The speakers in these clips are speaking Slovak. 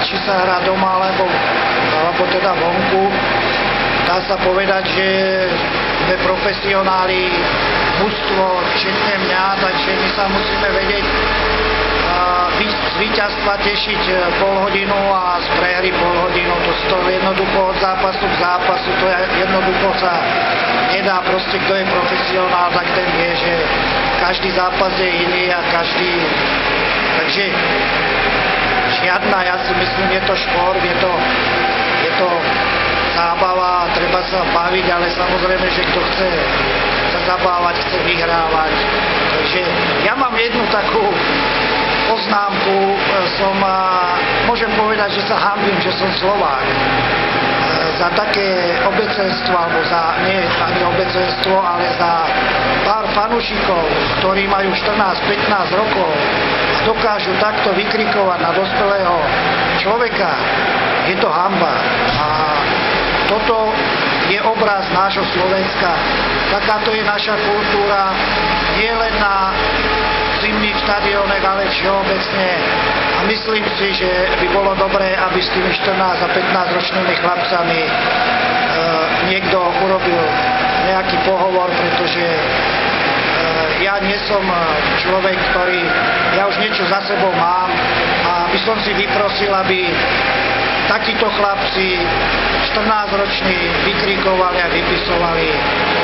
či sa hrá doma, alebo teda vonku. Dá sa povedať, že sme profesionáli, mužstvo, včetne mňa, takže my sa musíme vedieť z víťazstva tešiť pol hodinu a z prehry pol hodinu. To jednoducho od zápasu k zápasu, to jednoducho sa nedá. Proste kto je profesionál, tak ten vie, že každý zápas je iný a každý... Takže žiadna, ja si myslím, je to šport, je to zábava, treba sa baviť, ale samozrejme, že kto chce sa zabávať, chce vyhrávať. Takže ja mám jednu takú poznámku, môžem povedať, že sa hanbím, že som Slovák. Za také obecenstvo, alebo nie ani obecenstvo, ale za pár fanúšikov, ktorí majú 14-15 rokov a dokážu takto vykrikovať na dospelého človeka, je to hanba. A toto je obraz nášho Slovenska. Takáto je naša kultúra, nie len na zimných štadiónech, ale všeobecne. A myslím si, že by bolo dobré, aby s tými 14 a 15 ročnými chlapcami niekto urobil nejaký pohovor, pretože ja nie som človek, ja už niečo za sebou mám a by som si vyprosil, aby takíto chlapci 14-roční vykrikovali a vypisovali.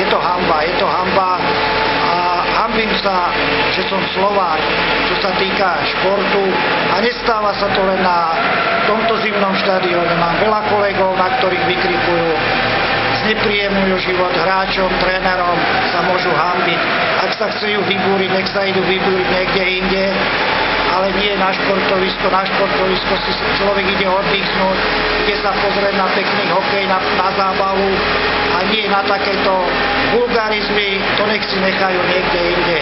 Je to hanba a hanbím sa, že som Slovák, čo sa týka športu a nestáva sa to len na tomto zimnom štadióne. Mám veľa kolegov, na ktorých vykrikujú, znepríjemňujú život hráčom, trénerom, sa môžu hanbiť. Ak sa chcú vybúriť, nech sa idú vybúriť niekde inde, ale nie na športovisko. Na športovisko si človek ide oddychnúť, ide sa pozrieť na pekný hokej, na zábavu a nie na takéto vulgarizmy, to nech si nechajú niekde inde.